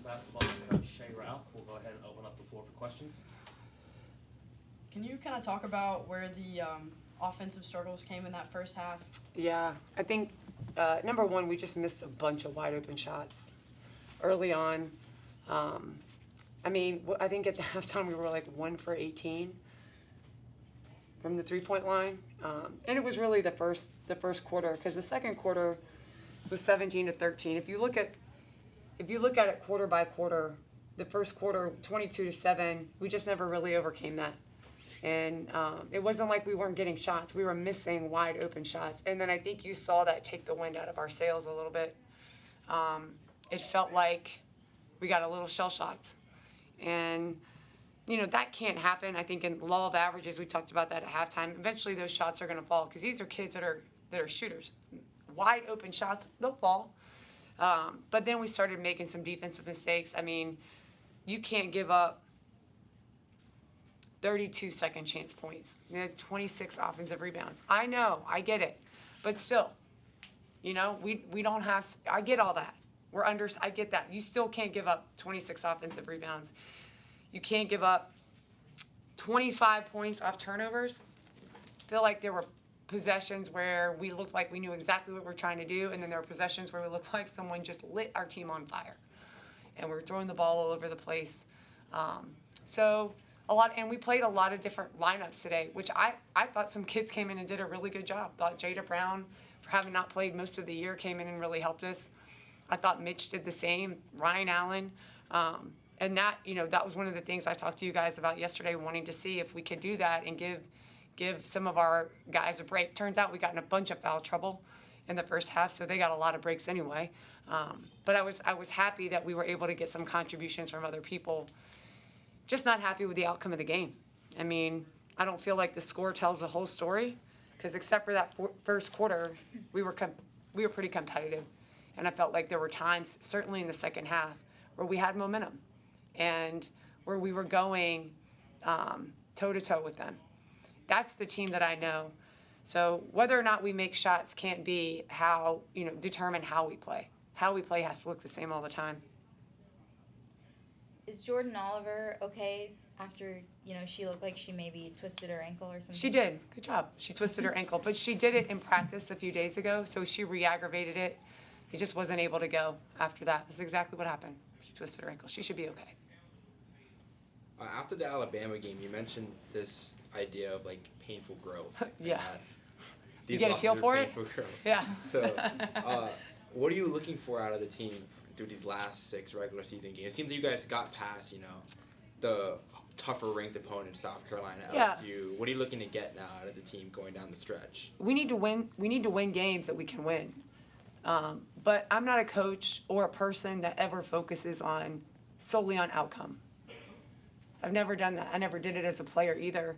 basketball and Shea Ralph. We'll go ahead and open up the floor for questions. Can you kind of talk about where the offensive struggles came in that first half? Yeah, I think, number one, we just missed a bunch of wide open shots early on. I think at the halftime we were like 1 for 18 from the three-point line. And it was really the first quarter, because the second quarter was 17-13. If you look at it quarter by quarter, the first quarter 22-7, we just never really overcame that. And it wasn't like we weren't getting shots. We were missing wide open shots. And then I think you saw that take the wind out of our sails a little bit. It felt like we got a little shell-shocked. And, that can't happen. I think in law of averages, we talked about that at halftime. Eventually those shots are going to fall because these are kids that are shooters. Wide open shots, they'll fall. But then we started making some defensive mistakes. You can't give up 32 second chance points, 26 offensive rebounds. I know, I get it. But still, we don't have, I get all that. I get that. You still can't give up 26 offensive rebounds. You can't give up 25 points off turnovers. I feel like there were possessions where we looked like we knew exactly what we're trying to do, and then there were possessions where we looked like someone just lit our team on fire. And we were throwing the ball all over the place. And we played a lot of different lineups today, which I thought some kids came in and did a really good job. I thought Jada Brown, for having not played most of the year, came in and really helped us. I thought Mitch did the same, Ryan Allen. And that was one of the things I talked to you guys about yesterday, wanting to see if we could do that and give some of our guys a break. Turns out we got in a bunch of foul trouble in the first half, so they got a lot of breaks anyway. But I was happy that we were able to get some contributions from other people. Just not happy with the outcome of the game. I don't feel like the score tells the whole story, because except for that first quarter, we were pretty competitive. And I felt like there were times, certainly in the second half, where we had momentum and where we were going toe-to-toe with them. That's the team that I know. So whether or not we make shots can't be determine how we play. How we play has to look the same all the time. Is Jordan Oliver okay after, she looked like she maybe twisted her ankle or something? She did. Good job. She twisted her ankle. But she did it in practice a few days ago, so she re-aggravated it. He just wasn't able to go after that. That's exactly what happened. She twisted her ankle. She should be okay. After the Alabama game, you mentioned this idea of, painful growth. Yeah. You get a feel for it? Growth. Yeah. So, what are you looking for out of the team through these last 6 regular season games? It seems that you guys got past, the tougher ranked opponent, South Carolina, LSU. Yeah. What are you looking to get now out of the team going down the stretch? We need to win. We need to win games that we can win. But I'm not a coach or a person that ever focuses solely on outcome. I've never done that. I never did it as a player either.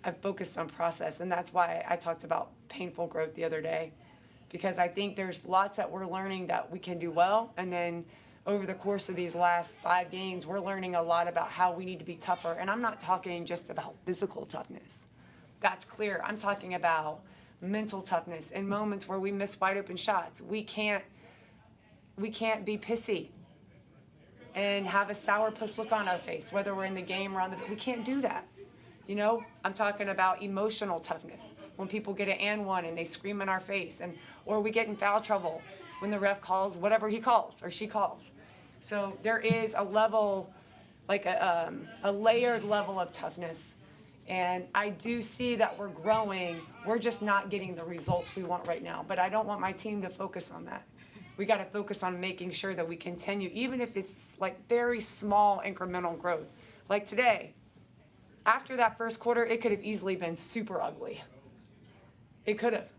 I've focused on process, and that's why I talked about painful growth the other day, because I think there's lots that we're learning that we can do well, and then over the course of these last 5 games, we're learning a lot about how we need to be tougher. And I'm not talking just about physical toughness. That's clear. I'm talking about mental toughness in moments where we miss wide open shots. We can't be pissy and have a sourpuss look on our face, whether we're in the game or we can't do that. I'm talking about emotional toughness. When people get an and one and they scream in our face, or we get in foul trouble when the ref calls whatever he calls or she calls. So there is a level, a layered level of toughness. And I do see that we're growing. We're just not getting the results we want right now. But I don't want my team to focus on that. We got to focus on making sure that we continue, even if it's very small incremental growth. Like today, after that first quarter, it could have easily been super ugly. It could have,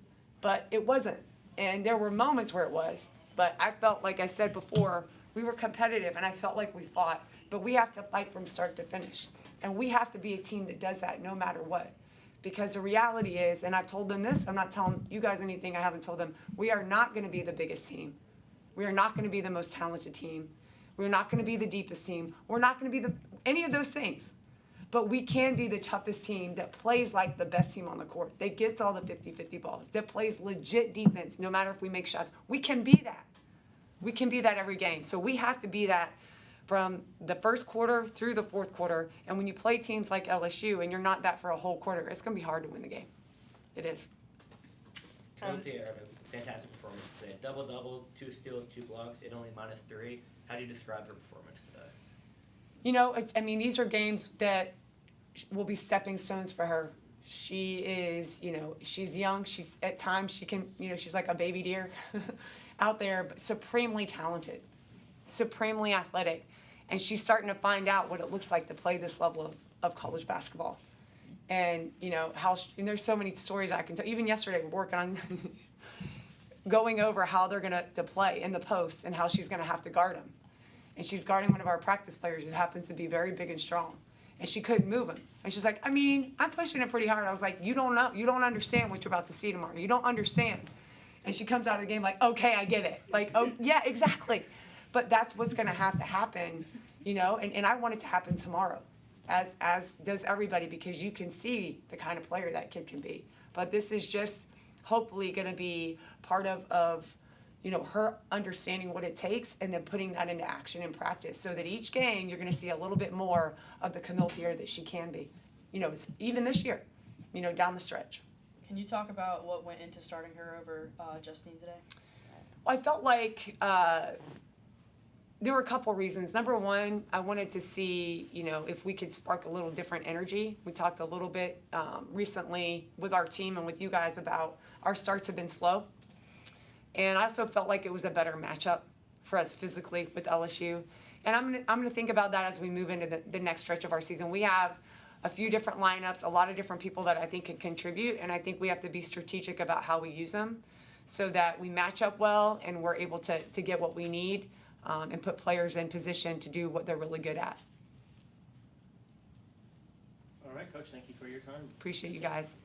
but it wasn't. And there were moments where it was. But I felt, like I said before, we were competitive, and I felt like we fought. But we have to fight from start to finish. And we have to be a team that does that no matter what. Because the reality is, and I've told them this, I'm not telling you guys anything I haven't told them, we are not going to be the biggest team. We are not going to be the most talented team. We're not going to be the deepest team. We're not going to be any of those things. But we can be the toughest team that plays like the best team on the court, that gets all the 50-50 balls, that plays legit defense no matter if we make shots. We can be that. We can be that every game. So we have to be that from the first quarter through the fourth quarter. And when you play teams like LSU and you're not that for a whole quarter, it's going to be hard to win the game. It is. Caleb Pierre had a fantastic performance today. Double-double, 2 steals, 2 blocks, and only -3. How do you describe her performance today? You know, I mean, these are games that will be stepping stones for her. She is, you know, she's young. She's at times she can, you know, she's like a baby deer out there, but supremely talented, supremely athletic. And she's starting to find out what it looks like to play this level of college basketball. And, you know, and there's so many stories I can tell. Even yesterday, we're working on going over how they're going to play in the post and how she's going to have to guard them. And she's guarding one of our practice players who happens to be very big and strong. And she couldn't move him. And she's like, I mean, I'm pushing it pretty hard. I was like, you don't know. You don't understand what you're about to see tomorrow. You don't understand. And she comes out of the game like, okay, I get it. Like, oh, yeah, exactly. But that's what's going to have to happen, you know. And I want it to happen tomorrow, as does everybody, because you can see the kind of player that kid can be. But this is just hopefully going to be part of you know, her understanding what it takes and then putting that into action and practice, so that each game you're going to see a little bit more of the Camille Pierre that she can be. You know, it's even this year, you know, down the stretch. Can you talk about what went into starting her over Justine today? Well, I felt like there were a couple reasons. Number one, I wanted to see, you know, if we could spark a little different energy. We talked a little bit recently with our team and with you guys about our starts have been slow. And I also felt like it was a better matchup for us physically with LSU. And I'm gonna think about that as we move into the next stretch of our season. We have a few different lineups, a lot of different people that I think can contribute, and I think we have to be strategic about how we use them so that we match up well and we're able to get what we need and put players in position to do what they're really good at. All right, Coach, thank you for your time. Appreciate you guys.